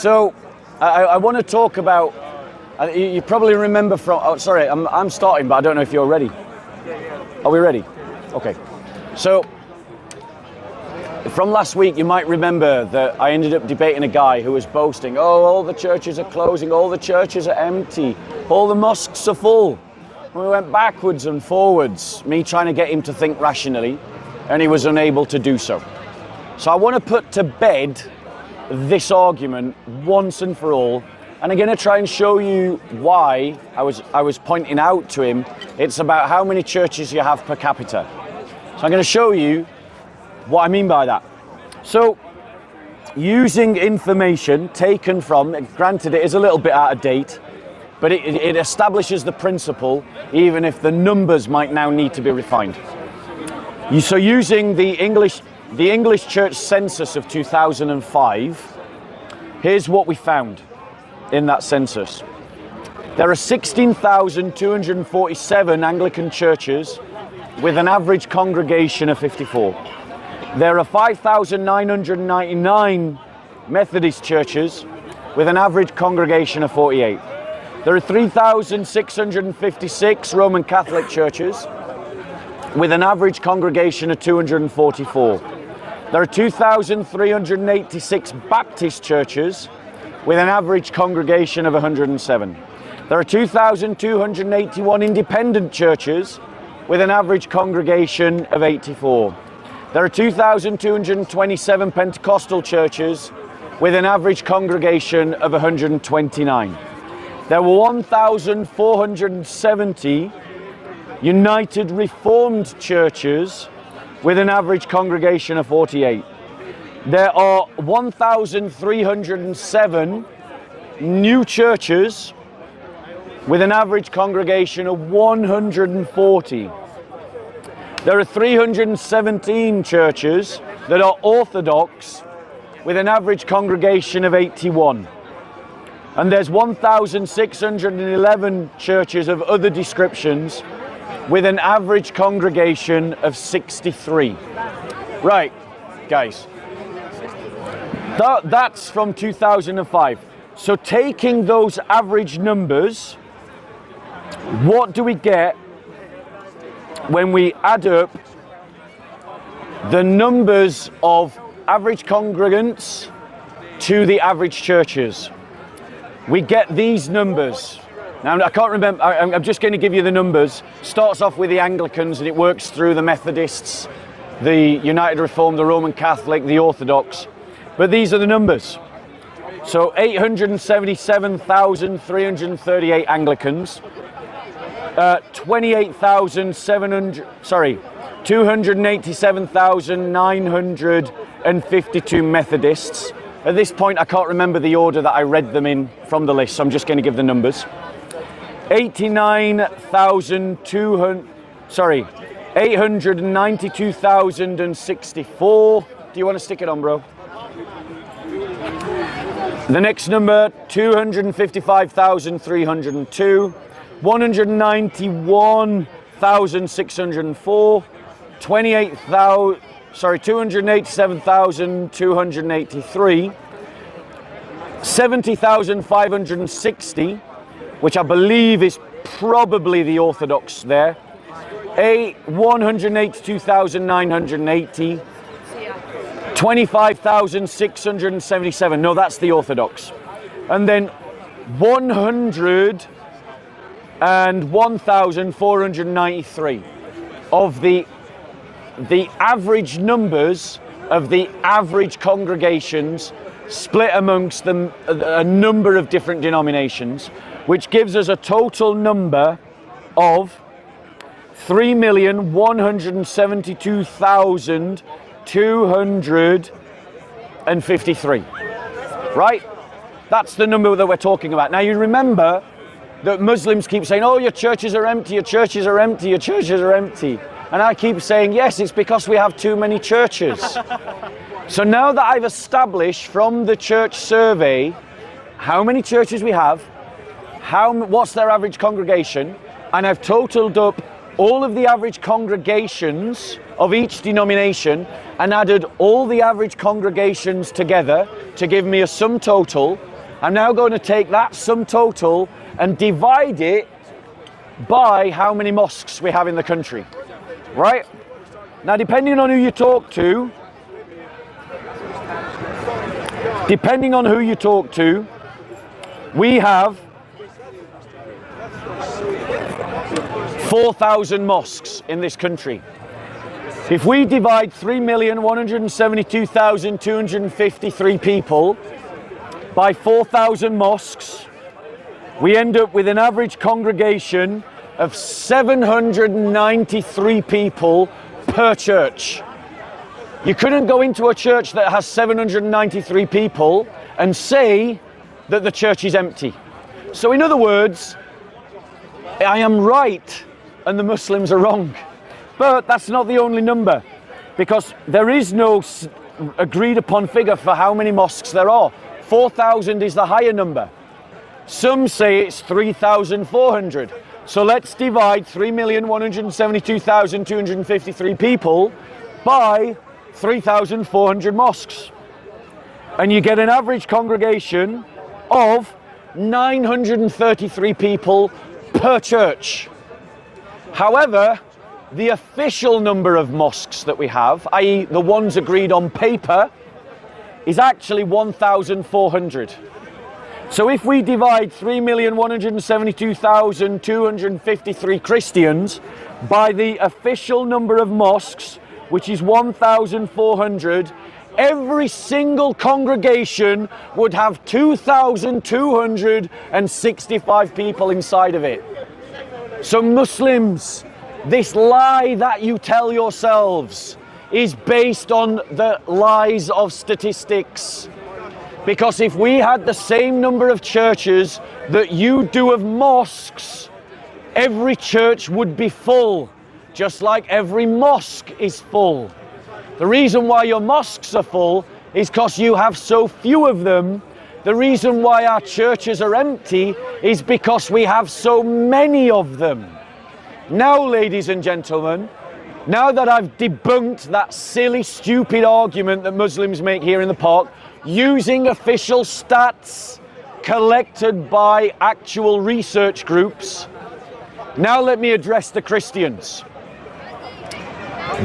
So I want to talk about, you probably remember from, I'm starting, but I don't know if you're ready. Are we ready? Okay. So from last week, you might remember that I ended up debating a guy who was boasting, oh, all the churches are closing, all the churches are empty, all the mosques are full. We went backwards and forwards, me trying to get him to think rationally, and he was unable to do so. So I want to put to bed this argument once and for all, and I'm going to try and show you why I was pointing out to him it's about how many churches you have per capita. So I'm going to show you what I mean by that. So using information taken from, granted it is a little bit out of date, but it establishes the principle, even if the numbers might now need to be refined. So using the English Church Census of 2005, here's what we found in that census. There are 16,247 Anglican churches with an average congregation of 54. There are 5,999 Methodist churches with an average congregation of 48. There are 3,656 Roman Catholic churches with an average congregation of 244. There are 2,386 Baptist churches with an average congregation of 107. There are 2,281 independent churches with an average congregation of 84. There are 2,227 Pentecostal churches with an average congregation of 129. There were 1,470 United Reformed churches with an average congregation of 48. There are 1,307 new churches with an average congregation of 140. There are 317 churches that are Orthodox with an average congregation of 81. And there's 1,611 churches of other descriptions with an average congregation of 63. Right, guys. That's from 2005. So taking those average numbers, what do we get when we add up the numbers of average congregants to the average churches? We get these numbers. Now, I can't remember, I'm just going to give you the numbers. Starts off with the Anglicans and it works through the Methodists, the United Reformed, the Roman Catholic, the Orthodox. But these are the numbers. So 877,338 Anglicans, 287,952 Methodists. At this point, I can't remember the order that I read them in from the list, so I'm just going to give the numbers. 892,064. Do you want to stick it on, bro? The next number, 255,302. 191,604. 287,283, 70,560, which I believe is probably the Orthodox there, 182,980, 25,677, no, that's the Orthodox, and then 101,493 of the average numbers of the average congregations split amongst them a number of different denominations, which gives us a total number of 3,172,253. Right? That's the number that we're talking about. Now you remember that Muslims keep saying, oh, your churches are empty, your churches are empty, your churches are empty. And I keep saying, yes, it's because we have too many churches. So now that I've established from the church survey how many churches we have, what's their average congregation, and I've totaled up all of the average congregations of each denomination and added all the average congregations together to give me a sum total, I'm now going to take that sum total and divide it by how many mosques we have in the country, right? Now, depending on who you talk to, we have 4,000 mosques in this country. If we divide 3,172,253 people by 4,000 mosques, we end up with an average congregation of 793 people per church. You couldn't go into a church that has 793 people and say that the church is empty. So in other words, I am right and the Muslims are wrong. But that's not the only number, because there is no agreed upon figure for how many mosques there are. 4,000 is the higher number. Some say it's 3,400. So let's divide 3,172,253 people by 3,400 mosques. And you get an average congregation of 933 people per church. However, the official number of mosques that we have, i.e. the ones agreed on paper, is actually 1,400. So if we divide 3,172,253 Christians by the official number of mosques, which is 1,400, every single congregation would have 2,265 people inside of it. So Muslims, this lie that you tell yourselves is based on the lies of statistics. Because if we had the same number of churches that you do of mosques, every church would be full, just like every mosque is full. The reason why your mosques are full is because you have so few of them. The reason why our churches are empty is because we have so many of them. Now, ladies and gentlemen, now that I've debunked that silly, stupid argument that Muslims make here in the park, using official stats collected by actual research groups, now let me address the Christians.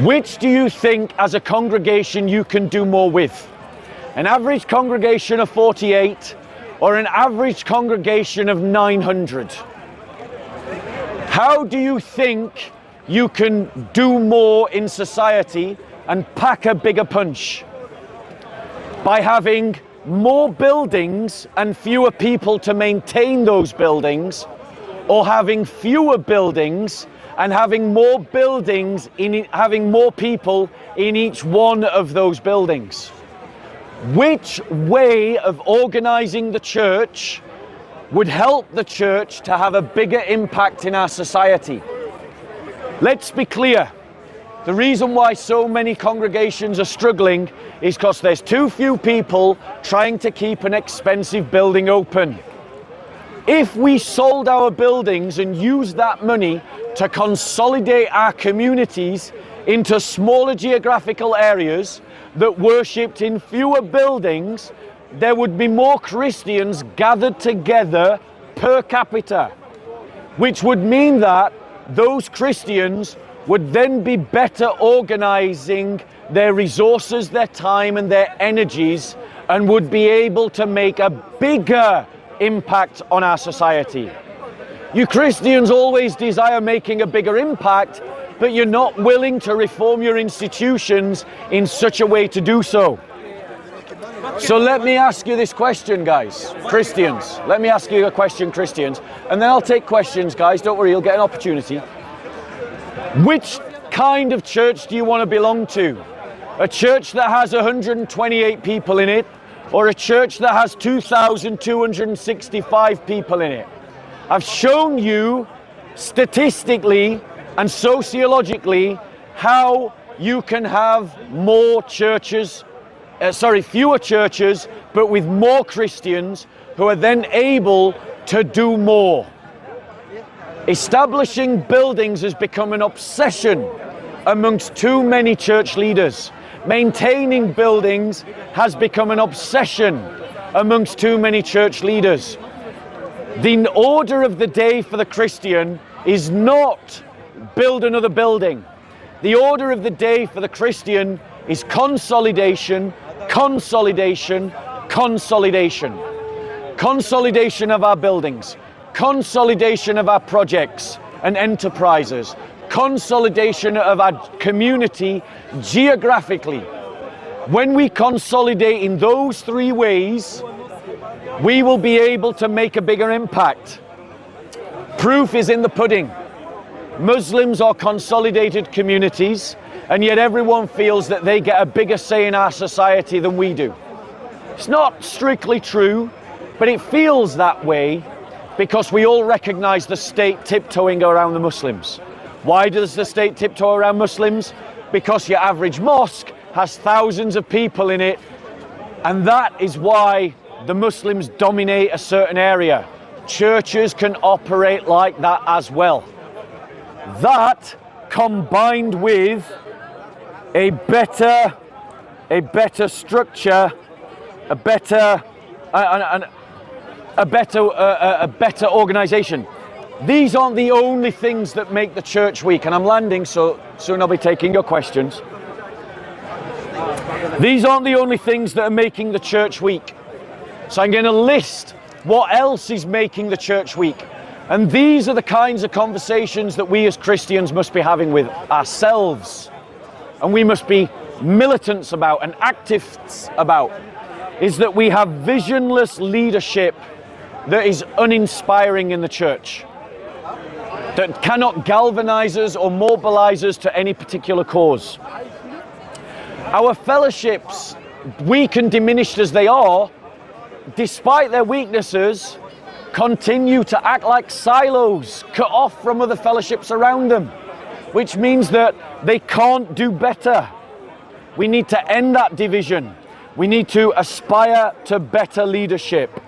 Which do you think as a congregation you can do more with? An average congregation of 48 or an average congregation of 900? How do you think you can do more in society and pack a bigger punch? By having more buildings and fewer people to maintain those buildings, or having fewer buildings and having more buildings having more people in each one of those buildings? Which way of organizing the church would help the church to have a bigger impact in our society? Let's be clear. The reason why so many congregations are struggling is because there's too few people trying to keep an expensive building open. If we sold our buildings and used that money to consolidate our communities into smaller geographical areas that worshipped in fewer buildings, there would be more Christians gathered together per capita, which would mean that those Christians would then be better organizing their resources, their time and their energies, and would be able to make a bigger impact on our society. You Christians always desire making a bigger impact, but you're not willing to reform your institutions in such a way to do so. So let me ask you this question, guys, Christians. Let me ask you a question, Christians, and then I'll take questions, guys. Don't worry, you'll get an opportunity. Which kind of church do you want to belong to? A church that has 128 people in it, or a church that has 2,265 people in it? I've shown you statistically and sociologically how you can have more churches, fewer churches, but with more Christians who are then able to do more. Establishing buildings has become an obsession amongst too many church leaders. Maintaining buildings has become an obsession. amongst too many church leaders. The order of the day for the Christian is not build another building. The order of the day for the Christian is consolidation, consolidation, consolidation. Consolidation of our buildings, consolidation of our projects and enterprises, consolidation of our community geographically. When we consolidate in those three ways, we will be able to make a bigger impact. Proof is in the pudding. Muslims are consolidated communities, and yet everyone feels that they get a bigger say in our society than we do. It's not strictly true, but it feels that way because we all recognize the state tiptoeing around the Muslims. Why does the state tiptoe around Muslims? Because your average mosque has thousands of people in it, and that is why the Muslims dominate a certain area. Churches can operate like that as well. That, combined with a better structure, a better organization. These aren't the only things that make the church weak, and I'm landing, so soon I'll be taking your questions. These aren't the only things that are making the church weak. So I'm going to list what else is making the church weak. And these are the kinds of conversations that we as Christians must be having with ourselves. And we must be militants about and activists about, is that we have visionless leadership that is uninspiring in the church, that cannot galvanize us or mobilize us to any particular cause. Our fellowships, weak and diminished as they are, despite their weaknesses, continue to act like silos, cut off from other fellowships around them, which means that they can't do better. We need to end that division. We need to aspire to better leadership.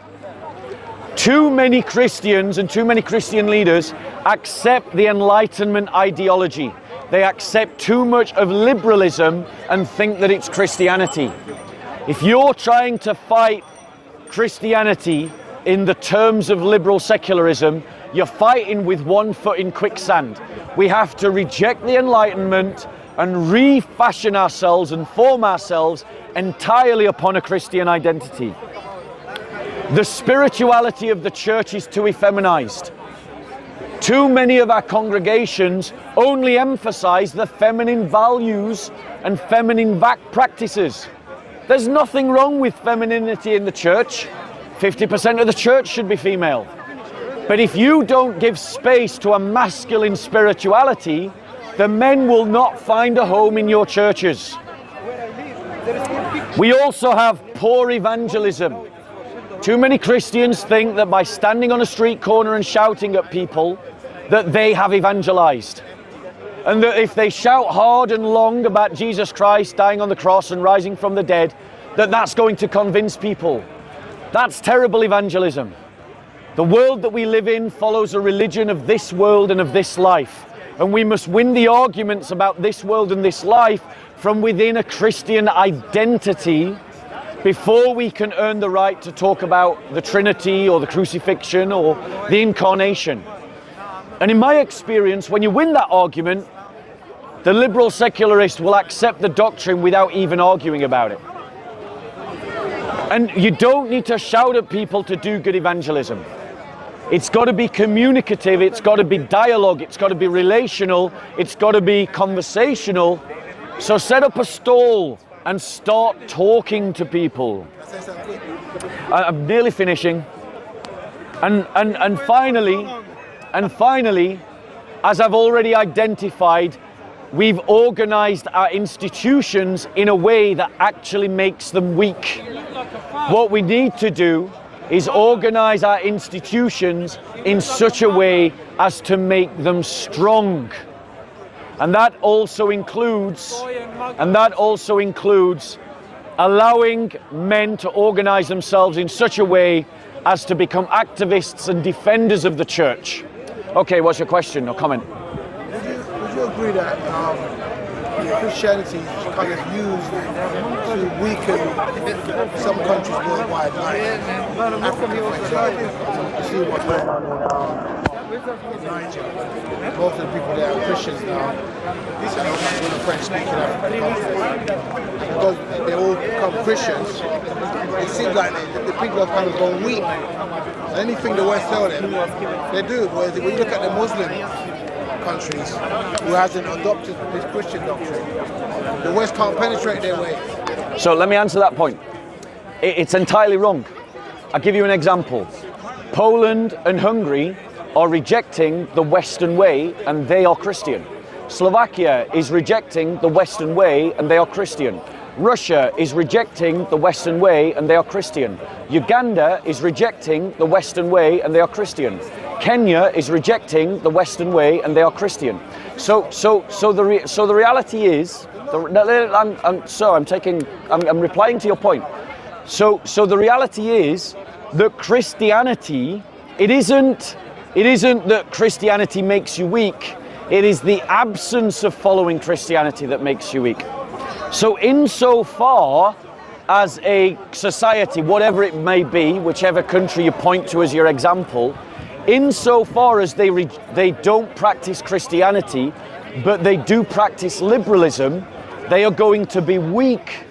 Too many Christians and too many Christian leaders accept the Enlightenment ideology. They accept too much of liberalism and think that it's Christianity. If you're trying to fight Christianity in the terms of liberal secularism, you're fighting with one foot in quicksand. We have to reject the Enlightenment and refashion ourselves and form ourselves entirely upon a Christian identity. The spirituality of the church is too effeminized. Too many of our congregations only emphasize the feminine values and feminine practices. There's nothing wrong with femininity in the church. 50% of the church should be female. But if you don't give space to a masculine spirituality, the men will not find a home in your churches. We also have poor evangelism. Too many Christians think that by standing on a street corner and shouting at people, that they have evangelized. And that if they shout hard and long about Jesus Christ dying on the cross and rising from the dead, that that's going to convince people. That's terrible evangelism. The world that we live in follows a religion of this world and of this life. And we must win the arguments about this world and this life from within a Christian identity before we can earn the right to talk about the Trinity or the crucifixion or the incarnation. And in my experience, when you win that argument, the liberal secularist will accept the doctrine without even arguing about it. And you don't need to shout at people to do good evangelism. It's got to be communicative, it's got to be dialogue, it's got to be relational, it's got to be conversational. So set up a stall and start talking to people. I'm nearly finishing. And finally, as I've already identified, we've organized our institutions in a way that actually makes them weak. What we need to do is organize our institutions in such a way as to make them strong. And that also includes allowing men to organize themselves in such a way as to become activists and defenders of the church. Okay, what's your question or comment? Would you agree that Christianity kind of used to weaken some countries worldwide, like Africa, for example. You see what's going on in Niger. Most of the people there are Christians now. So in the French-speaking African countries, because they all become Christians, it seems like the people have kind of gone weak. Anything the West tell them, they do. Whereas when you look at the Muslim countries who hasn't adopted this Christian doctrine, the West can't penetrate their way. So let me answer that point. It's entirely wrong. I'll give you an example. Poland and Hungary are rejecting the Western way and they are Christian. Slovakia is rejecting the Western way and they are Christian. Russia is rejecting the Western way and they are Christian. Uganda is rejecting the Western way and they are Christian. Kenya is rejecting the Western way and they are Christian. So the reality is, I'm replying to your point. So the reality is that Christianity, it isn't that Christianity makes you weak. It is the absence of following Christianity that makes you weak. So insofar as a society, whatever it may be, whichever country you point to as your example, insofar as they don't practice Christianity, but they do practice liberalism, they are going to be weak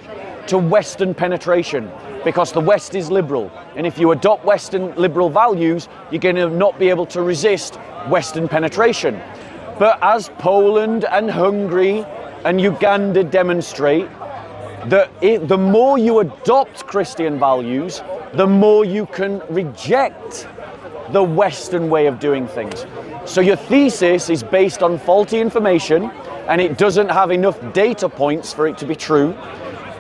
to Western penetration, because the West is liberal. And if you adopt Western liberal values, you're going to not be able to resist Western penetration. But as Poland and Hungary and Uganda demonstrate, that the more you adopt Christian values, the more you can reject the Western way of doing things. So your thesis is based on faulty information and it doesn't have enough data points for it to be true.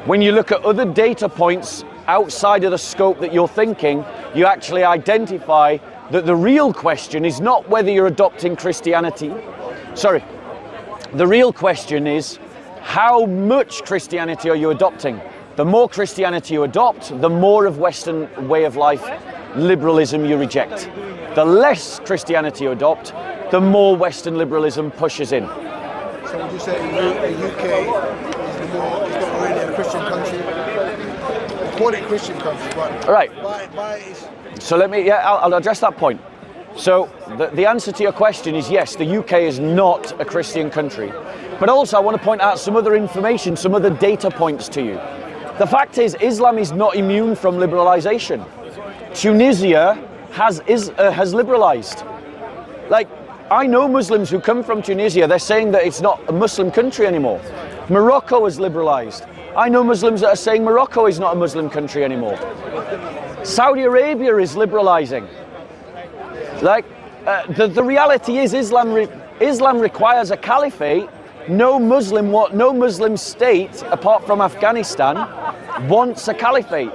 When you look at other data points outside of the scope that you're thinking, you actually identify that the real question is not whether you're adopting Christianity. Sorry, the real question is how much Christianity are you adopting? The more Christianity you adopt, the more of Western way of life, liberalism you reject. The less Christianity you adopt, the more Western liberalism pushes in. So would you say the UK is not really a Christian country? We call it Christian country, but right. So I'll address that point. So the answer to your question is yes, the UK is not a Christian country. But also I want to point out some other information, some other data points to you. The fact is, Islam is not immune from liberalization. Tunisia has liberalized. Like, I know Muslims who come from Tunisia, they're saying that it's not a Muslim country anymore. Morocco has liberalized. I know Muslims that are saying Morocco is not a Muslim country anymore. Saudi Arabia is liberalizing. Like, the reality is Islam requires a caliphate. No Muslim state, apart from Afghanistan, wants a caliphate.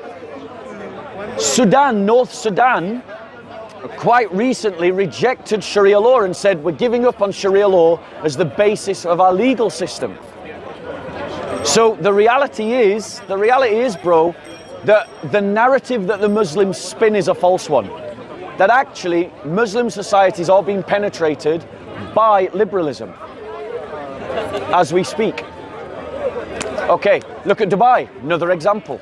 Sudan, North Sudan, quite recently rejected Sharia law and said, we're giving up on Sharia law as the basis of our legal system. So the reality is, bro, that the narrative that the Muslims spin is a false one. That actually Muslim societies are being penetrated by liberalism as we speak. Okay, look at Dubai, another example.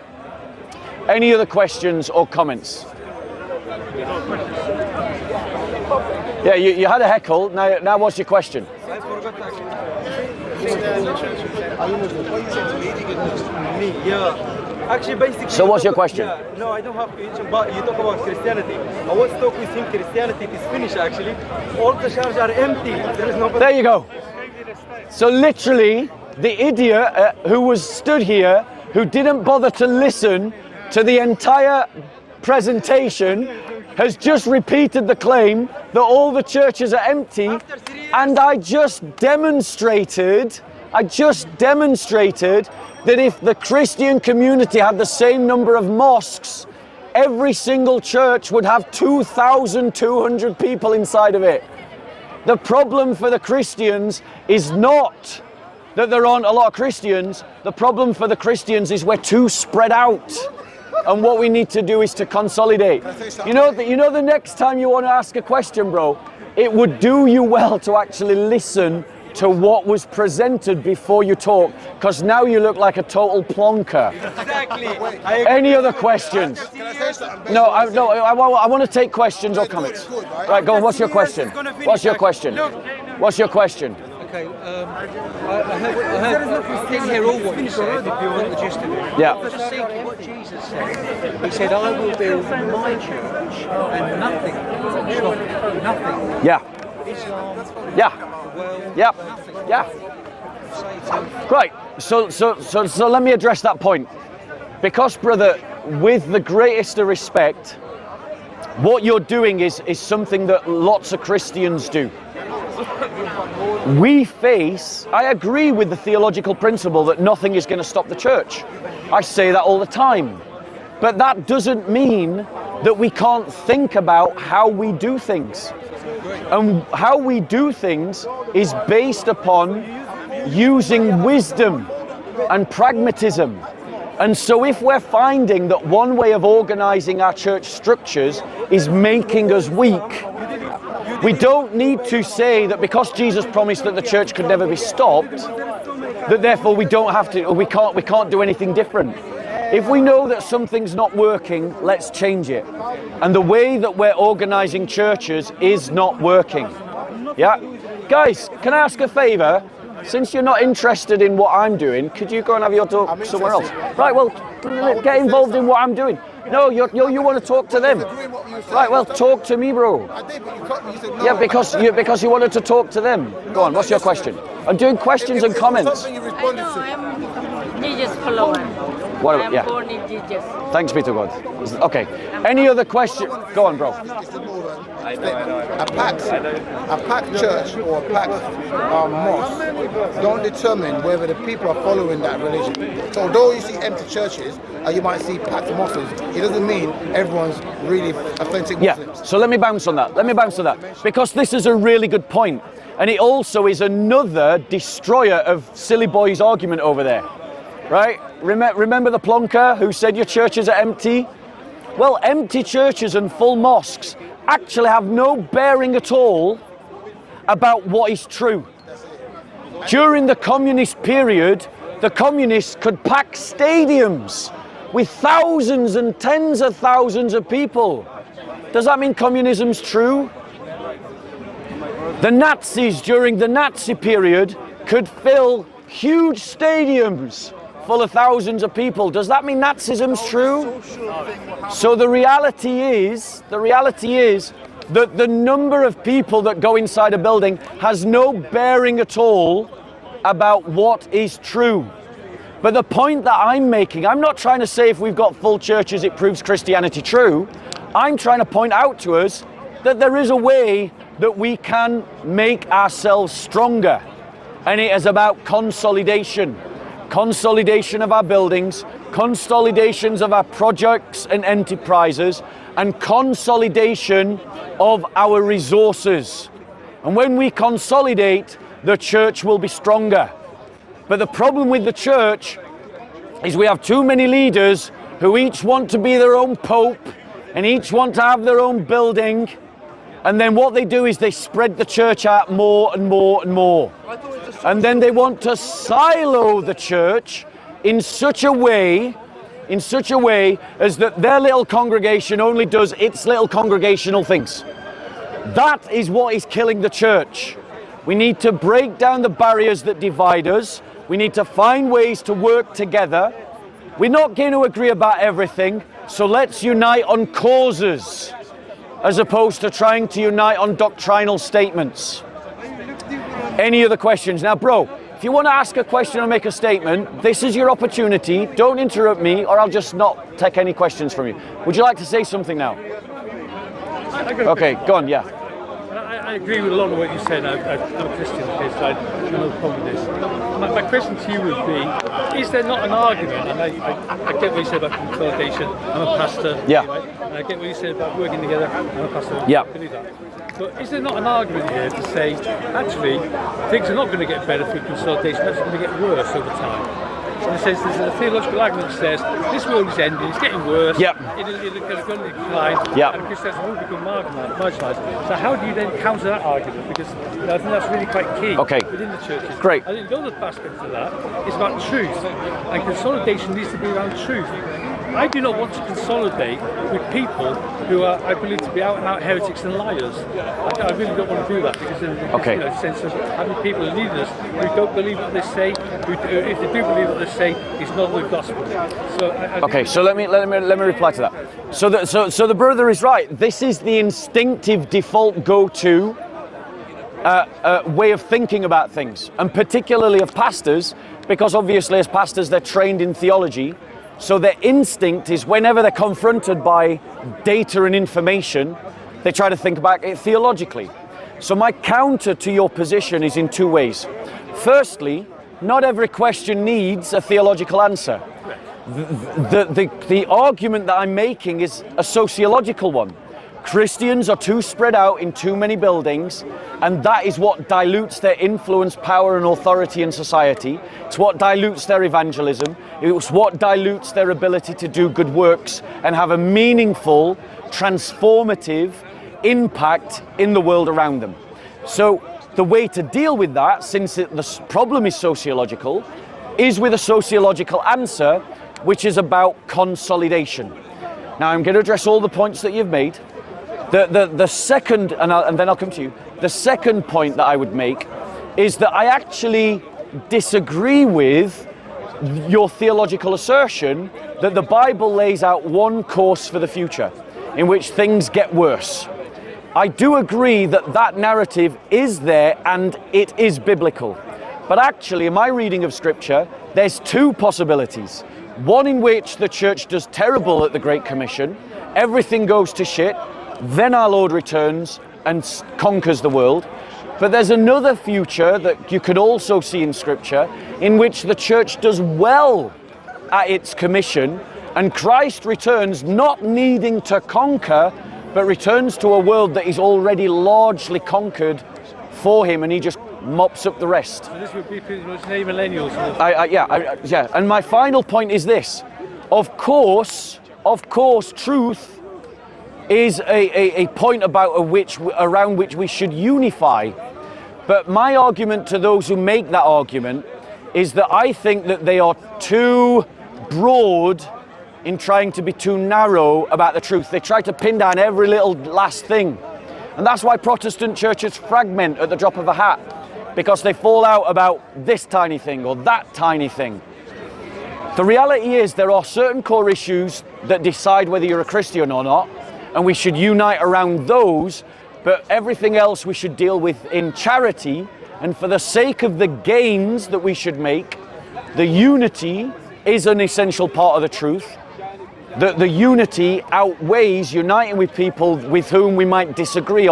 Any other questions or comments? Yeah, you had a heckle, now what's your question? I forgot me, yeah. Actually, basically. So what's your question? Yeah, no, I don't have question, but you talk about Christianity. I was talking with him, Christianity is finished actually. All the churches are empty. There is nobody. There you go. So literally, the idiot who was stood here, who didn't bother to listen to the entire presentation, has just repeated the claim that all the churches are empty, and I just demonstrated that if the Christian community had the same number of mosques, every single church would have 2,200 people inside of it. The problem for the Christians is not that there aren't a lot of Christians. The problem for the Christians is we're too spread out. And what we need to do is to consolidate. You know the next time you want to ask a question, bro, it would do you well to actually listen to what was presented before you talk, because now you look like a total plonker. Exactly. Any other questions? Can I say something? No, I want to take questions or comments. Right, go on, what's your question? What's your question? What's your question? Okay, I didn't hear all what you said, if you want the gist of it. Yeah. I was just thinking what Jesus said. He said, I will build my church and nothing shall stop it. Nothing. Yeah. Islam, Yeah. well, Yeah. nothing. Yeah. Satan. Right. So let me address that point. Because, brother, with the greatest of respect, what you're doing is something that lots of Christians do. I agree with the theological principle that nothing is going to stop the church. I say that all the time. But that doesn't mean that we can't think about how we do things. And how we do things is based upon using wisdom and pragmatism. And so if we're finding that one way of organizing our church structures is making us weak, we don't need to say that because Jesus promised that the church could never be stopped, that therefore we don't have to, or we can't do anything different. If we know that something's not working, let's change it. And the way that we're organizing churches is not working. Yeah? Guys, can I ask a favor? Since you're not interested in what I'm doing, could you go and have your talk somewhere else? Right, well, get involved in what I'm doing. No, you want to talk to them. Right, well, talk to me, bro. I did, but you said no. Yeah, because you wanted to talk to them. Go on, what's your question? I'm doing questions and comments. Something you I responded know, to. I'm Jesus follower. I'm Yeah. born in Jesus. Thanks be to God. Okay. Any other question? Go on, bro. It's a more of a statement. A packed church or a packed mosque don't determine whether the people are following that religion. So although you see empty churches, you might see packed mosques, it doesn't mean everyone's really authentic Muslims. Yeah, so let me bounce on that. Because this is a really good point. And it also is another destroyer of silly boy's argument over there. Right? Remember the plonker who said your churches are empty? Well, empty churches and full mosques actually have no bearing at all about what is true. During the communist period, the communists could pack stadiums with thousands and tens of thousands of people. Does that mean communism's true? The Nazis during the Nazi period could fill huge stadiums full of thousands of people. Does that mean Nazism's true? So the reality is that the number of people that go inside a building has no bearing at all about what is true. But the point that I'm making, I'm not trying to say if we've got full churches it proves Christianity true. I'm trying to point out to us that there is a way that we can make ourselves stronger. And it is about consolidation. Consolidation of our buildings, consolidations of our projects and enterprises, and consolidation of our resources. And when we consolidate, the church will be stronger. But the problem with the church is we have too many leaders who each want to be their own pope and each want to have their own building. And then what they do is they spread the church out more and more and more. And then they want to silo the church in such a way as that their little congregation only does its little congregational things. That is what is killing the church. We need to break down the barriers that divide us. We need to find ways to work together. We're not going to agree about everything, so let's unite on causes as opposed to trying to unite on doctrinal statements. Any other questions? Now, bro, if you want to ask a question or make a statement, this is your opportunity. Don't interrupt me or I'll just not take any questions from you. Would you like to say something now? Okay, go on, yeah. I agree with a lot of what you said. I'm a Christian, okay, so I have no problem with this. My question to you would be, is there not an argument, and I get what you said about consolidation, I'm a pastor, Yeah. anyway, and I get what you said about working together, I'm a pastor, Yeah. I believe that. But is there not an argument here to say, actually, things are not going to get better through consolidation, they're going to get worse over time? in the sense there's a theological argument that says this world is ending, it's getting worse, Yep. it'll go to decline, Yep. and Christians will become marginalised. So how do you then counter that argument? Because I think that's really quite key within the churches. Great. I think the other aspect of that is about truth, and consolidation needs to be around truth. I do not want to consolidate with people who are, I believe, to be out-and-out heretics and liars. I really don't want to do that because in the sense of having people who lead us who don't believe what they say, who, if they do believe what they say, it's not the gospel. So so let me reply to that. So the brother is right. This is the instinctive default go-to way of thinking about things, and particularly of pastors, because obviously as pastors they're trained in theology. So their instinct is whenever they're confronted by data and information, they try to think about it theologically. So my counter to your position is in two ways. Firstly, not every question needs a theological answer. The argument that I'm making is a sociological one. Christians are too spread out in too many buildings, and that is what dilutes their influence, power and authority in society. It's what dilutes their evangelism. It's what dilutes their ability to do good works and have a meaningful, transformative impact in the world around them. So the way to deal with that, since the problem is sociological, is with a sociological answer, which is about consolidation. Now I'm going to address all the points that you've made. The second, and then I'll come to you, the second point that I would make is that I actually disagree with your theological assertion that the Bible lays out one course for the future in which things get worse. I do agree that that narrative is there and it is biblical. But actually, in my reading of Scripture, there's two possibilities. One in which the church does terrible at the Great Commission, everything goes to shit, then our Lord returns and conquers the world. But there's another future that you could also see in Scripture in which the church does well at its commission and Christ returns not needing to conquer, but returns to a world that is already largely conquered for him, and he just mops up the rest. So this would be pretty much millennials. Yeah. And my final point is this. Of course, truth is a point around which we should unify. But my argument to those who make that argument is that I think that they are too broad in trying to be too narrow about the truth. They try to pin down every little last thing. And that's why Protestant churches fragment at the drop of a hat, because they fall out about this tiny thing or that tiny thing. The reality is there are certain core issues that decide whether you're a Christian or not, and we should unite around those, but everything else we should deal with in charity, and for the sake of the gains that we should make, the unity is an essential part of the truth. The unity outweighs uniting with people with whom we might disagree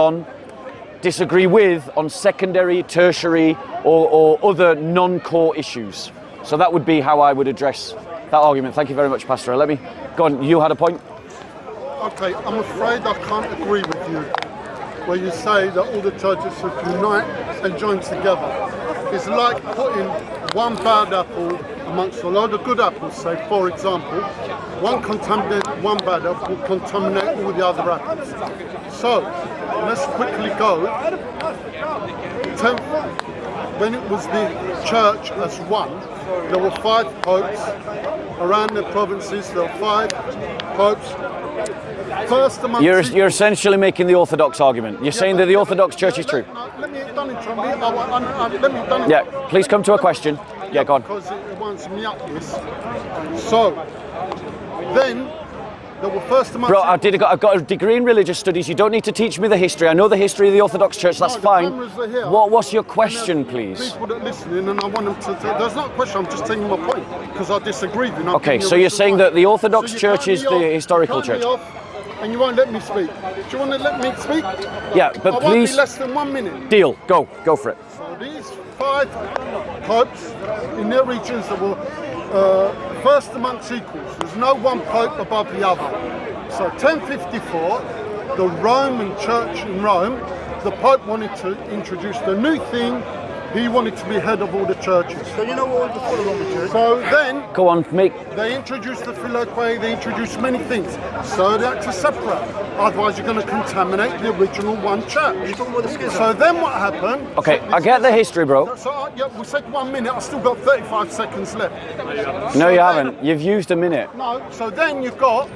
with on secondary, tertiary, or other non-core issues. So that would be how I would address that argument. Thank you very much, Pastor. Let me go on. You had a point? Okay, I'm afraid I can't agree with you where you say that all the churches should unite and join together. It's like putting one bad apple amongst a load of good apples. Say, for example, one bad apple will contaminate all the other apples. So, let's quickly go. When it was the church as one, there were 5 popes around the provinces. There were 5 popes. First among You're essentially making the Orthodox argument. You're saying that the Orthodox Church is true. Let me done it, let me done it. Yeah, please come to a question. Yeah, go on. Because it winds me up this. So, then there were first among. Bro, I've got a degree in religious studies. You don't need to teach me the history. I know the history of the Orthodox Church. That's fine. What's your question, please? People that are listening, and I want them to. There's not a question. I'm just taking my point because I disagree. Okay, so you're saying that the Orthodox Church is the historical church. And you won't let me speak. Do you want to let me speak? Yeah, but I please. won't be less than 1 minute. Deal. Go for it. So these 5 popes in their regions that were first amongst equals. There's no one pope above the other. So 1054, the Roman Church in Rome, the Pope wanted to introduce the new thing He wanted to be head of all the churches. So you know what was before the Roman Church? So then Go on, make. they introduced the Philoque, they introduced many things. So they had to separate. Otherwise you're going to contaminate the original one church. You're talking about the schism. So then what happened? Okay, so I get the history, bro. So yeah, we said 1 minute, I've still got 35 seconds left. No, you haven't. You've used a minute. No, so then you've got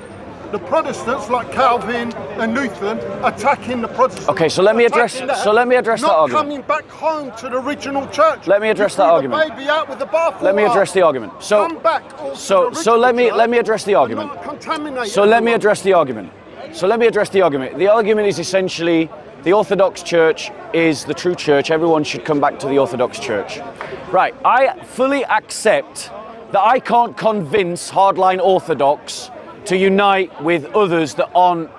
the Protestants like Calvin and Luther attacking the Protestants. Okay, so let me address. Attacking So let me address that not argument. coming back home to the original church. Let me address You that threw argument. The baby out with the bathwater. Let me address the argument. So, Come back to so the let me original church address the and argument. not contaminate So let me everyone. address the argument. The argument is essentially the Orthodox Church is the true church. Everyone should come back to the Orthodox Church. Right. I fully accept that I can't convince hardline Orthodox to unite with others that aren't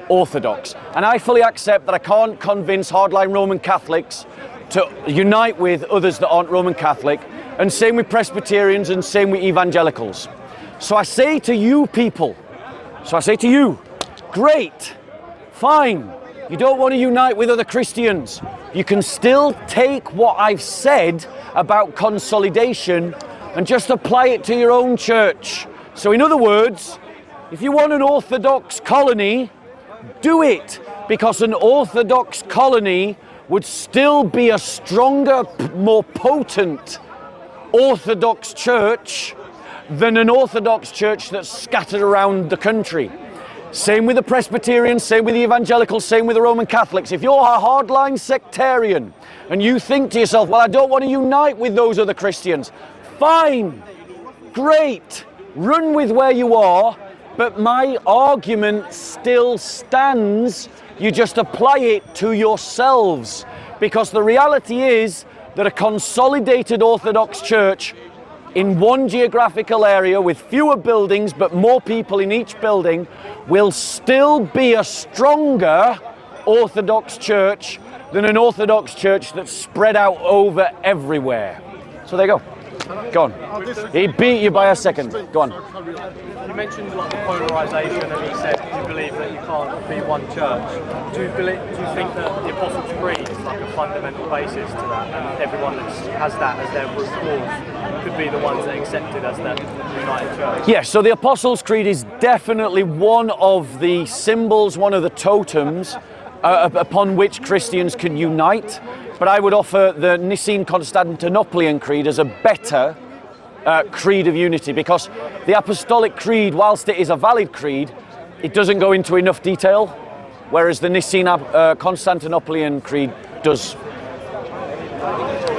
Orthodox. And I fully accept that I can't convince hardline Roman Catholics to unite with others that aren't Roman Catholic. And same with Presbyterians and same with evangelicals. So I say to you people, great, fine. You don't want to unite with other Christians. You can still take what I've said about consolidation and just apply it to your own church. So in other words, if you want an Orthodox colony, do it, because an Orthodox colony would still be a stronger, more potent Orthodox church than an Orthodox church that's scattered around the country. Same with the Presbyterians, same with the Evangelicals, same with the Roman Catholics. If you're a hardline sectarian and you think to yourself, well, I don't want to unite with those other Christians, fine, great, run with where you are, but my argument still stands. You just apply it to yourselves, because the reality is that a consolidated Orthodox church in one geographical area with fewer buildings but more people in each building will still be a stronger Orthodox church than an Orthodox church that's spread out over everywhere. So there you go. Go on. He beat you by a second. Go on. You mentioned like the polarisation, and you said you believe that you can't be one church. Do you think that the Apostles' Creed is like a fundamental basis to that, and everyone that has that as their root cause could be the ones that accept it as the united church? Yes, so the Apostles' Creed is definitely one of the symbols, one of the totems upon which Christians can unite. But I would offer the Nicene-Constantinopolitan Creed as a better creed of unity, because the Apostolic Creed, whilst it is a valid creed, it doesn't go into enough detail, whereas the Nicene-Constantinopolitan Creed does.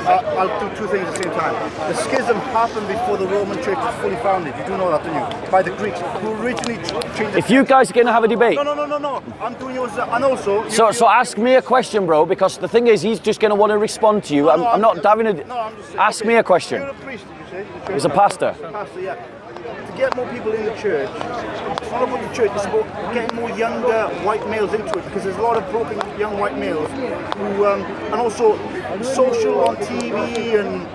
I'll do two things at the same time. The schism happened before the Roman Church was fully founded. You do know that, don't you? By the Greeks, who originally changed. If you guys are going to have a debate. No. I'm doing yours, and also. So ask me a question, bro, because the thing is, he's just going to want to respond to you. I'm not having a. No, I'm just. Ask me a question. You're a priest, did you say? He's a pastor. Pastor, yeah. To get more people in the church, it's not about the church, it's about getting more younger white males into it, because there's a lot of broken young white males who, and also social on TV and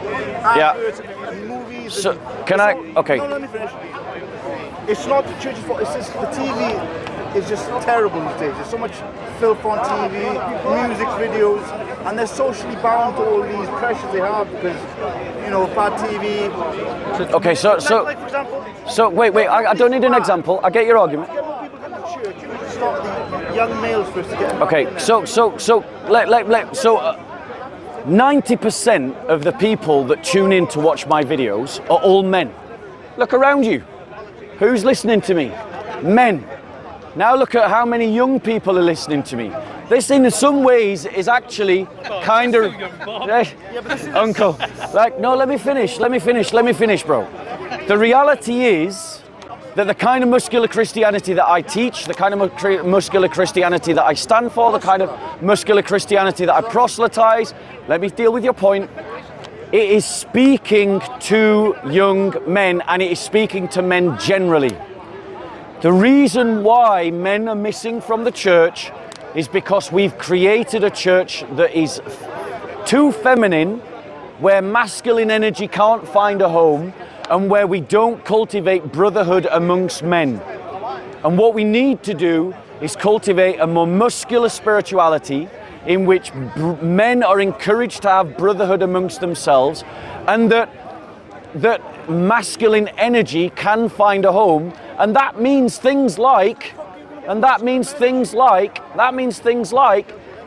adverts and movies. So, and can I? Okay. No, let me finish. It's not the church's fault, it's just the TV is just terrible these days. There's so much filth on TV, music videos, and they're socially bound to all these pressures they have because, you know, bad TV. Okay, so Like, for example, wait. I don't need an example. I get your argument. get more people in the church. You need to start the young males first to get them Okay, back in. so 90% of the people that tune in to watch my videos are all men. Look around you. Who's listening to me? Men. Now look at how many young people are listening to me. This in some ways is actually kind of... Uncle. Like, no, let me finish, bro. The reality is that the kind of muscular Christianity that I teach, the kind of muscular Christianity that I stand for, the kind of muscular Christianity that I proselytize, let me deal with your point. It is speaking to young men, and it is speaking to men generally. The reason why men are missing from the church is because we've created a church that is too feminine, where masculine energy can't find a home, and where we don't cultivate brotherhood amongst men. And what we need to do is cultivate a more muscular spirituality in which men are encouraged to have brotherhood amongst themselves, and that masculine energy can find a home, and that means things like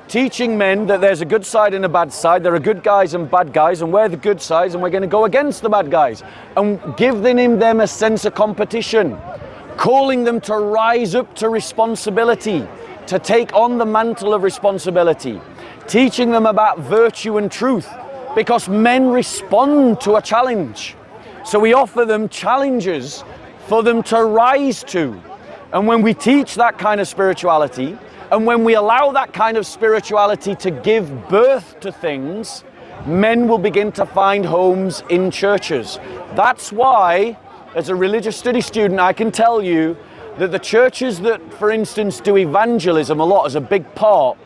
teaching men that there's a good side and a bad side, there are good guys and bad guys, and we're the good sides and we're going to go against the bad guys, and giving them a sense of competition, calling them to rise up to responsibility, to take on the mantle of responsibility, teaching them about virtue and truth, because men respond to a challenge. So we offer them challenges for them to rise to. And when we teach that kind of spirituality, and when we allow that kind of spirituality to give birth to things, men will begin to find homes in churches. That's why, as a religious studies student, I can tell you that the churches that, for instance, do evangelism a lot as a big part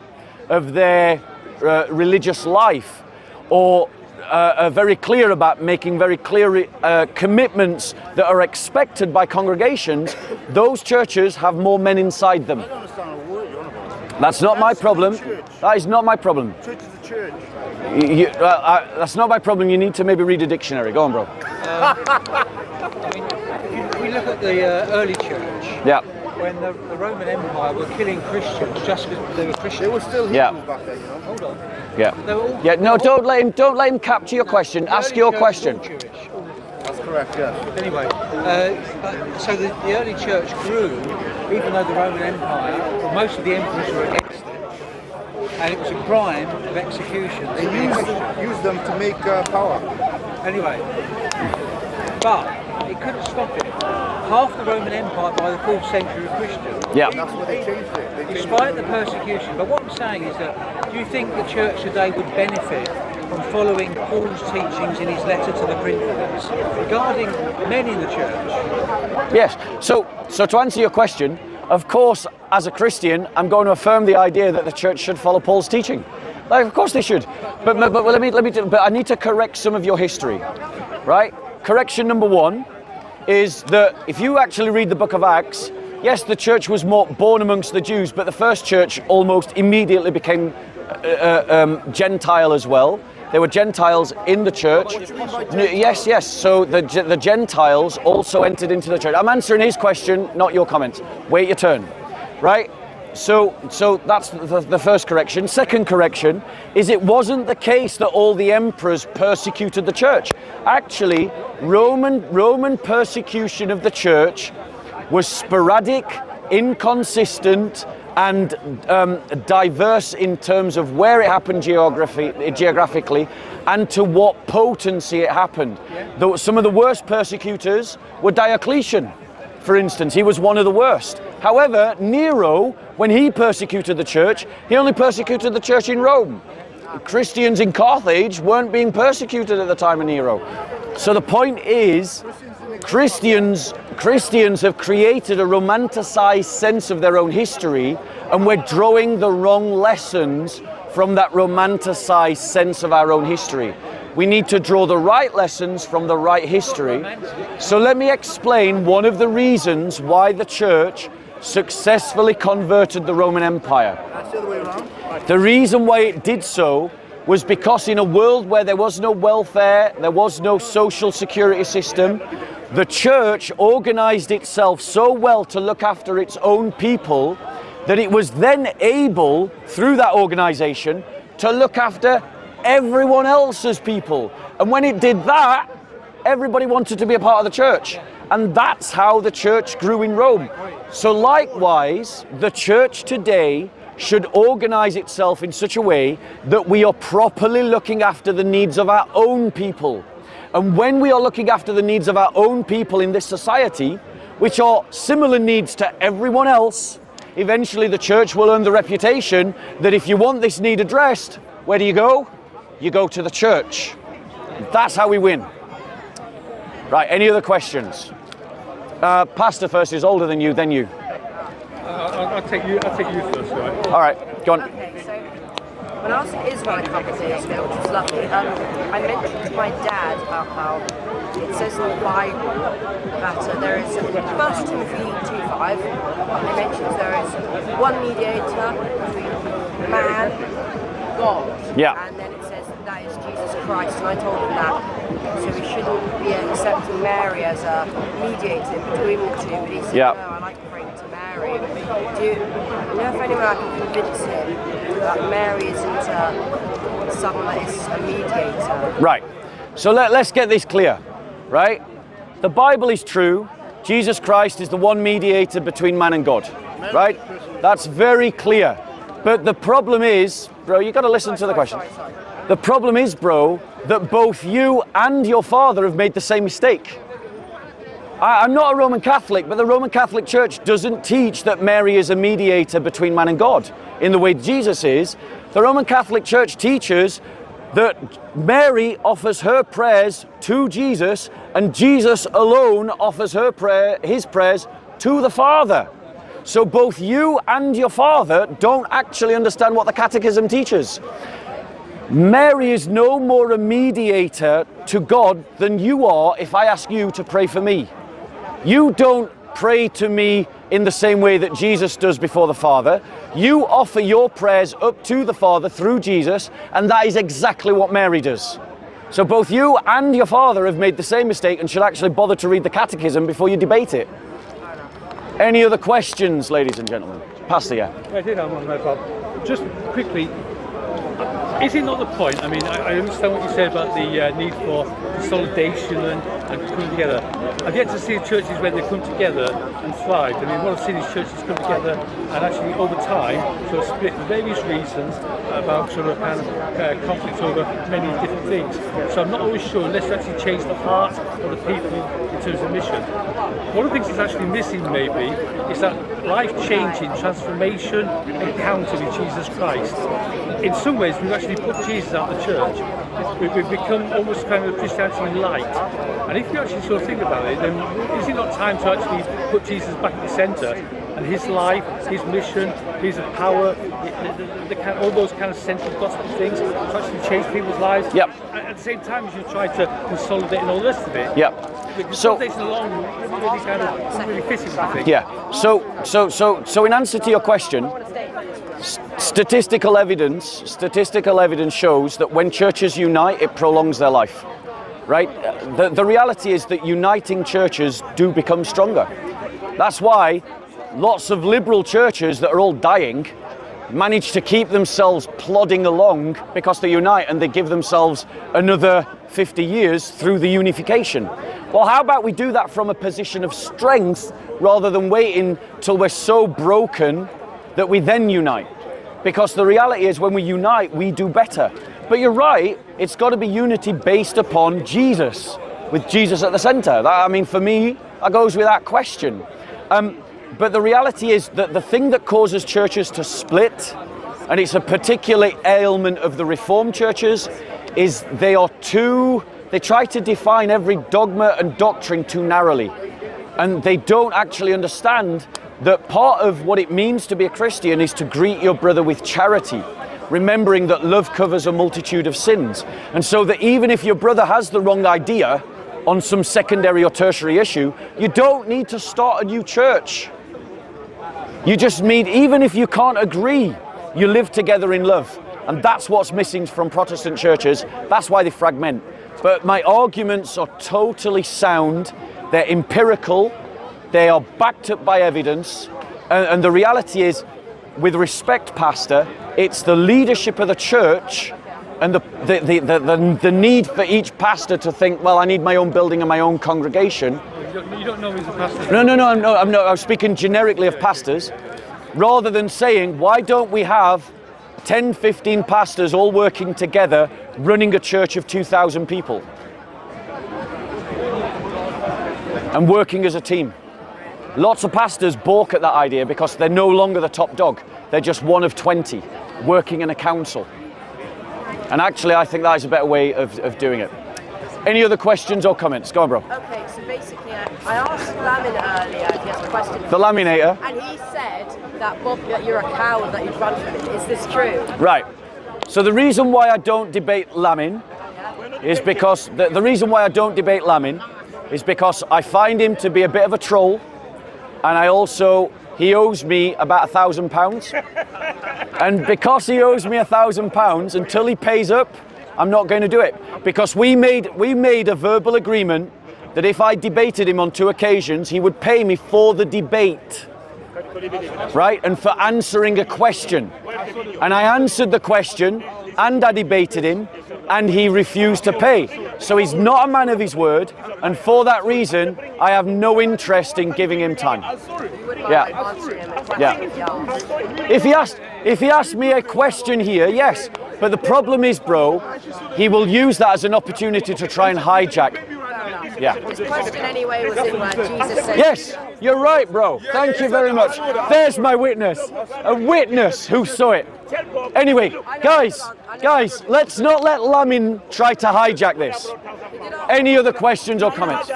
of their religious life, or are very clear about making very clear commitments that are expected by congregations, those churches have more men inside them. That's not my problem. That is not my problem. Church is a church. That's not my problem. You need to maybe read a dictionary. Go on, bro. I mean, if we look at the early church, Yeah. when the Roman Empire were killing Christians just because they were Christians. They were still Hebrews back then, you know. Hold on. Yeah. They were all, Yeah. No, don't let him capture your question. the Ask early your church question. was all Jewish. That's correct, yes. Anyway, so the early church grew, even though the Roman Empire, well, most of the emperors were against it, and it was a crime of execution. They used them to make power. Anyway, but it couldn't stop it. Half the Roman Empire by the 4th century were Christian. Yeah. That's what they changed it. They changed Despite the persecution. But what I'm saying is that, do you think the church today would benefit from following Paul's teachings in his letter to the Corinthians regarding men in the church? Yes. So to answer your question, of course, as a Christian, I'm going to affirm the idea that the church should follow Paul's teaching. Like, of course they should. But let me. But I need to correct some of your history, right? Correction number one is that if you actually read the book of Acts, yes, the church was more born amongst the Jews, but the first church almost immediately became Gentile as well. There were Gentiles in the church. Yes. So the Gentiles also entered into the church. I'm answering his question, not your comments. Wait your turn, right? So that's the first correction. Second correction is it wasn't the case that all the emperors persecuted the church. Actually, Roman persecution of the church was sporadic, inconsistent, and diverse in terms of where it happened geographically and to what potency it happened. Though some of the worst persecutors were Diocletian, for instance. He was one of the worst. However, Nero, when he persecuted the church, he only persecuted the church in Rome. Christians in Carthage weren't being persecuted at the time of Nero. So the point is, Christians have created a romanticized sense of their own history, and we're drawing the wrong lessons from that romanticized sense of our own history. We need to draw the right lessons from the right history. So let me explain one of the reasons why the church successfully converted the Roman Empire. That's the other way around. The reason why it did so was because in a world where there was no welfare, there was no social security system, the church organized itself so well to look after its own people that it was then able, through that organization, to look after everyone else's people. And when it did that, everybody wanted to be a part of the church. And that's how the church grew in Rome. So likewise, the church today should organize itself in such a way that we are properly looking after the needs of our own people. And when we are looking after the needs of our own people in this society, which are similar needs to everyone else, eventually the church will earn the reputation that if you want this need addressed, where do you go? You go to the church. That's how we win. Right, any other questions? Pastor first is older than you, then you. I'll take you first, right? All right, go on. Okay, so when I was in Israel a couple of days ago, which was lovely, I mentioned to my dad about how it says in the Bible that there is 1 Timothy 2:5. It mentions there is one mediator between man God. Yeah. And then it says that is Jesus Christ. And I told him that. So we shouldn't be accepting Mary as a mediator between the two. But he said, Yeah. no, I like praying to Mary. Do you know if anyone I can convince him that Mary isn't someone that is a mediator? Right. So let's get this clear, right? The Bible is true. Jesus Christ is the one mediator between man and God, right? That's very clear. But the problem is, bro, you got to listen to the question. The problem is, bro, that both you and your father have made the same mistake. I'm not a Roman Catholic, but the Roman Catholic Church doesn't teach that Mary is a mediator between man and God in the way Jesus is. The Roman Catholic Church teaches that Mary offers her prayers to Jesus, and Jesus alone offers his prayers to the Father. So both you and your father don't actually understand what the Catechism teaches. Mary is no more a mediator to God than you are if I ask you to pray for me. You don't pray to me in the same way that Jesus does before the Father. You offer your prayers up to the Father through Jesus, and that is exactly what Mary does. So both you and your father have made the same mistake and should actually bother to read the Catechism before you debate it. Any other questions, ladies and gentlemen? Pastor, yeah. I did have one, Bob. Just quickly, is it not the point? I mean, I understand what you said about the need for consolidation and coming together. I've yet to see churches where they come together and thrive. I mean, what I've seen is churches come together and actually over time sort of split for various reasons about sort of kind of conflicts over many different things. So I'm not always sure unless you actually change the heart of the people in terms of mission. One of the things that's actually missing maybe is that life-changing transformation encounter with Jesus Christ. In some ways, we've actually put Jesus out of the church. We've become almost kind of Christianity light. And if you actually sort of think about it, then is it not time to actually put Jesus back at the centre and his life, his mission, his power, all those kind of central gospel things to actually change people's lives? Yep. At the same time as you try to consolidate and all the rest of it. Yep. Consolidation alone really kind of really fits it, I think. Yeah. So in answer to your question, statistical evidence shows that when churches unite, it prolongs their life, right? The reality is that uniting churches do become stronger. That's why lots of liberal churches that are all dying manage to keep themselves plodding along because they unite and they give themselves another 50 years through the unification. Well, how about we do that from a position of strength rather than waiting till we're so broken that we then unite? Because the reality is when we unite, we do better. But you're right, it's got to be unity based upon Jesus, with Jesus at the centre. I mean, for me, that goes with that question. But the reality is that the thing that causes churches to split, and it's a particular ailment of the Reformed churches, is they try to define every dogma and doctrine too narrowly. And they don't actually understand that part of what it means to be a Christian is to greet your brother with charity, remembering that love covers a multitude of sins. And so that even if your brother has the wrong idea on some secondary or tertiary issue, you don't need to start a new church. You just meet, even if you can't agree, you live together in love. And that's what's missing from Protestant churches. That's why they fragment. But my arguments are totally sound. They're empirical. They are backed up by evidence. And the reality is, with respect, Pastor, it's the leadership of the church and the need for each pastor to think, well, I need my own building and my own congregation. You don't know me as a pastor? No, I'm not. I'm speaking generically of pastors, rather than saying, why don't we have 10, 15 pastors all working together, running a church of 2,000 people and working as a team? Lots of pastors balk at that idea because they're no longer the top dog. They're just one of 20 working in a council. And actually, I think that is a better way of doing it. Any other questions or comments? Go on, bro. Okay, so basically, I asked Lamin earlier if he has a question. The laminator. And he said that, Bob, that you're a coward, that you'd run from it. Is this true? Right. So the reason why I don't debate Lamin is because the reason why I don't debate Lamin is because I find him to be a bit of a troll, and I also he owes me about £1,000. And because he owes me £1,000, until he pays up, I'm not going to do it. Because we made a verbal agreement that if I debated him on 2 occasions, he would pay me for the debate. Right? And for answering a question. And I answered the question, and I debated him, and he refused to pay. So he's not a man of his word, and for that reason, I have no interest in giving him time. Yeah. Yeah. If he asked me a question here, yes. But the problem is, bro, he will use that as an opportunity to try and hijack. Yeah. His question anyway was in where Jesus said... Yes, you're right, bro. Thank you very much. There's my witness. A witness who saw it. Anyway, guys, let's not let Lamin try to hijack this. Any other questions or comments?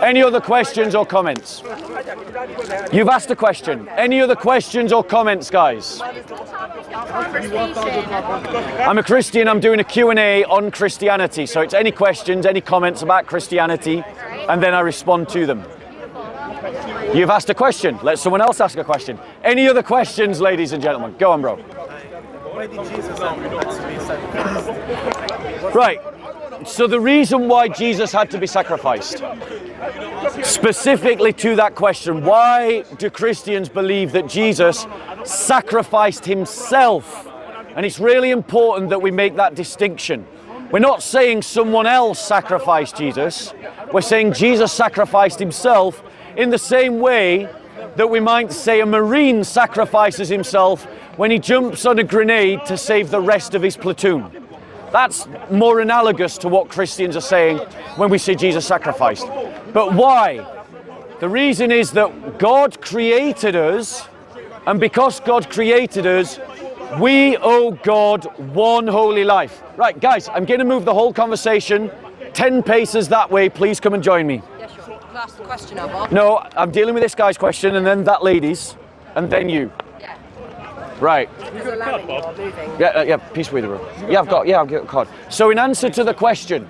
Any other questions or comments? You've asked a question. Any other questions or comments, guys? I'm a Christian. I'm doing a Q&A on Christianity. So it's any questions, any comments about Christianity, and then I respond to them. You've asked a question. Let someone else ask a question. Any other questions, ladies and gentlemen? Go on, bro. Why did Jesus have to be sacrificed? Right. So the reason why Jesus had to be sacrificed, specifically to that question, why do Christians believe that Jesus sacrificed himself? And it's really important that we make that distinction. We're not saying someone else sacrificed Jesus. We're saying Jesus sacrificed himself in the same way that we might say a Marine sacrifices himself when he jumps on a grenade to save the rest of his platoon. That's more analogous to what Christians are saying when we say Jesus sacrificed. But why? The reason is that God created us, and because God created us, we owe God one holy life. Right, guys, I'm going to move the whole conversation 10 paces that way. Please come and join me. Yeah, sure. Can I ask the question now, Bob? No, I'm dealing with this guy's question, and then that lady's, and then you. Yeah. Right. There's a lamb you're moving. Yeah, peace with you, bro. Yeah, I've got a card. So in answer to the question,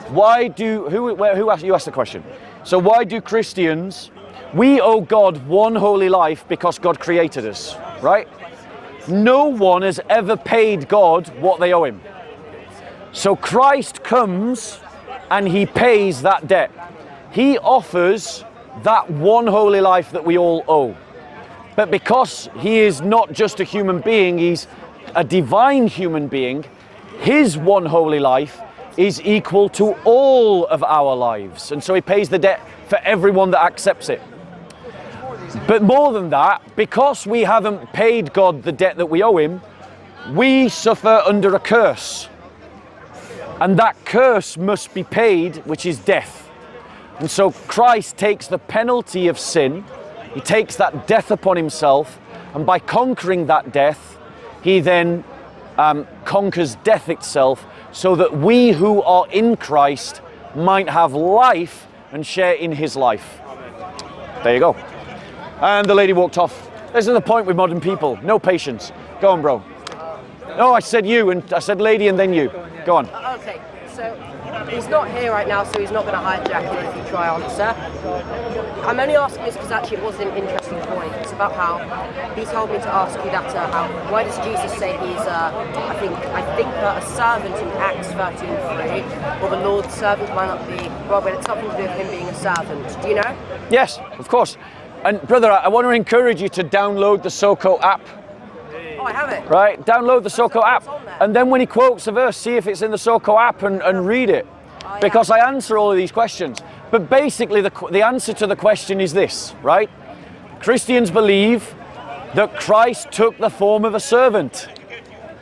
who asked you asked the question? So why do Christians, we owe God one holy life because God created us, right? No one has ever paid God what they owe him. So Christ comes and he pays that debt. He offers that one holy life that we all owe. But because he is not just a human being, he's a divine human being, his one holy life is equal to all of our lives. And so he pays the debt for everyone that accepts it. But more than that, because we haven't paid God the debt that we owe him, we suffer under a curse. And that curse must be paid, which is death. And so Christ takes the penalty of sin, he takes that death upon himself, and by conquering that death, he then conquers death itself, so that we who are in Christ might have life and share in his life. There you go. And the lady walked off. This is the point with modern people. No patience. Go on, bro. No, I said you, and I said lady, and then you. Go on. Okay, so he's not here right now, so he's not going to hijack it if you try answer. I'm only asking this because actually it was an interesting point. It's about how he told me to ask you that. Why does Jesus say he's, I think a servant in Acts 13:3, or the Lord's servant might not be well, but it's something to do with him being a servant. Do you know? Yes, of course. And brother, I want to encourage you to download the SOCO app. Oh, I have it. Right, download the SOCO app. And then when he quotes a verse, see if it's in the SOCO app and read it. Oh, yeah. Because I answer all of these questions. But basically the answer to the question is this, right? Christians believe that Christ took the form of a servant.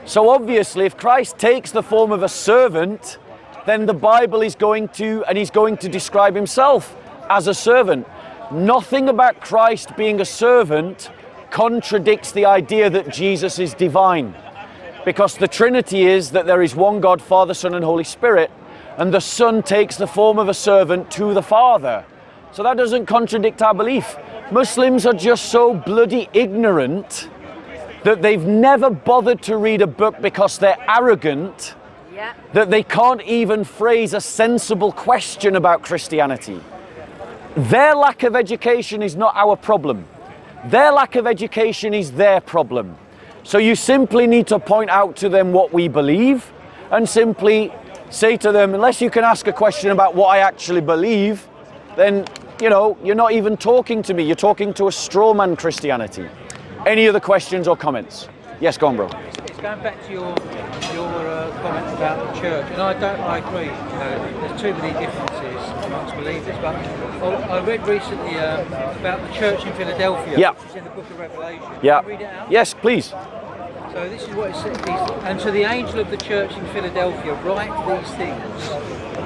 So obviously if Christ takes the form of a servant, then the Bible is going to describe himself as a servant. Nothing about Christ being a servant contradicts the idea that Jesus is divine. Because the Trinity is that there is one God, Father, Son, and Holy Spirit, and the Son takes the form of a servant to the Father. So that doesn't contradict our belief. Muslims are just so bloody ignorant that they've never bothered to read a book because they're arrogant, that they can't even phrase a sensible question about Christianity. Their lack of education is not our problem. Their lack of education is their problem. So you simply need to point out to them what we believe and simply say to them, unless you can ask a question about what I actually believe, then, you know, you're not even talking to me. You're talking to a straw man Christianity. Any other questions or comments? Yes, go on, bro. It's going back to your comment about the church, and I agree. You know, there's too many differences amongst believers. But I read recently about the church in Philadelphia, which is in the Book of Revelation. Yeah. Can I read it out? Yes, please. So this is what it says. And to the angel of the church in Philadelphia, write these things.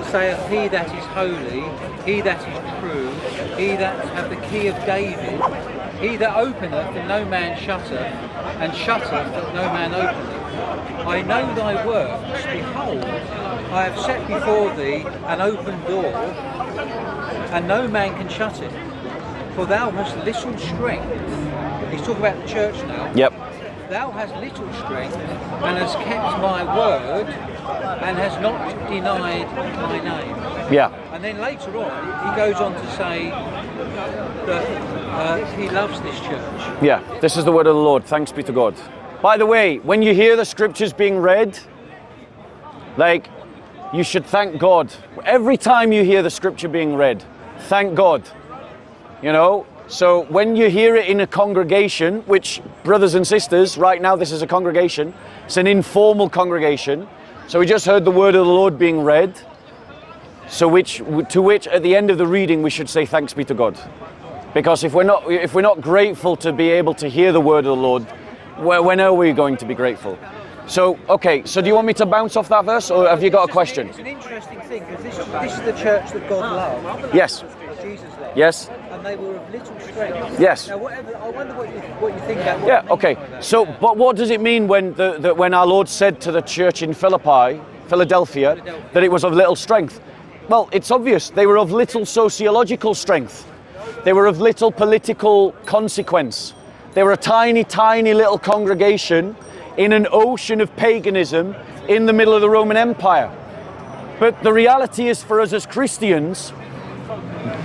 Saith he that is holy, he that is true, he that hath the key of David, he that openeth and no man shutteth, and shutteth that no man openeth. I know thy works, behold, I have set before thee an open door, and no man can shut it. For thou hast little strength. He's talking about the church now. Yep. Thou hast little strength, and hast kept my word, and hast not denied my name. Yeah. And then later on, he goes on to say that he loves this church. Yeah, this is the word of the Lord. Thanks be to God. By the way, when you hear the scriptures being read, like, you should thank God. Every time you hear the scripture being read, thank God. You know? So when you hear it in a congregation, which, brothers and sisters, right now this is a congregation, it's an informal congregation. So we just heard the word of the Lord being read. So to which at the end of the reading we should say thanks be to God. Because if we're not grateful to be able to hear the word of the Lord, when are we going to be grateful? So, okay, so do you want me to bounce off that verse, or have you got a question? It's an interesting thing, because this is the church that God loved. Yes. Jesus loved. Yes. And they were of little strength. Yes. Now, I wonder what you think about. Yeah. Okay. So, but what does it mean when when our Lord said to the church in Philadelphia, that it was of little strength? Well, it's obvious. They were of little sociological strength. They were of little political consequence. They were a tiny, tiny little congregation in an ocean of paganism in the middle of the Roman Empire. But the reality is, for us as Christians,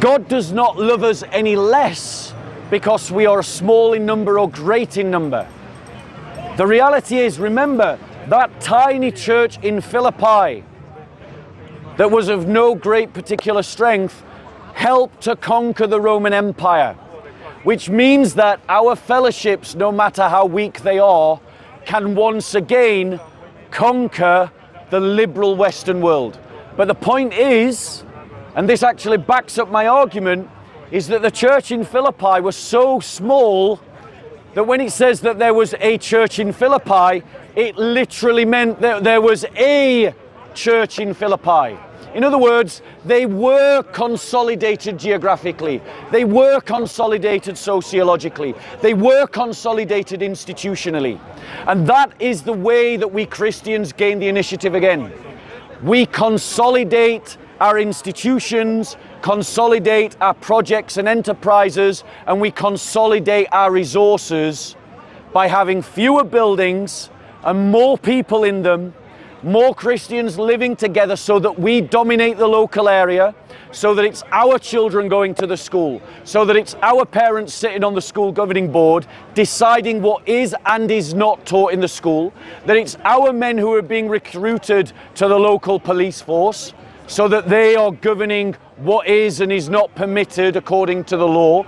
God does not love us any less because we are small in number or great in number. The reality is, remember, that tiny church in Philippi that was of no great particular strength helped to conquer the Roman Empire, which means that our fellowships, no matter how weak they are, can once again conquer the liberal Western world. But the point is, and this actually backs up my argument, is that the church in Philippi was so small that when it says that there was a church in Philippi, it literally meant that there was a church in Philippi. In other words, they were consolidated geographically, they were consolidated sociologically, they were consolidated institutionally. And that is the way that we Christians gain the initiative again. We consolidate our institutions, consolidate our projects and enterprises, and we consolidate our resources by having fewer buildings and more people in them, more Christians living together so that we dominate the local area, so that it's our children going to the school, so that it's our parents sitting on the school governing board deciding what is and is not taught in the school, that it's our men who are being recruited to the local police force so that they are governing what is and is not permitted according to the law,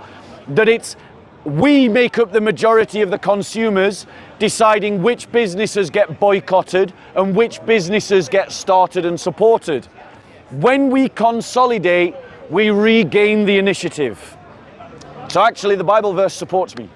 that it's we make up the majority of the consumers deciding which businesses get boycotted and which businesses get started and supported. When we consolidate, we regain the initiative. So actually the Bible verse supports me.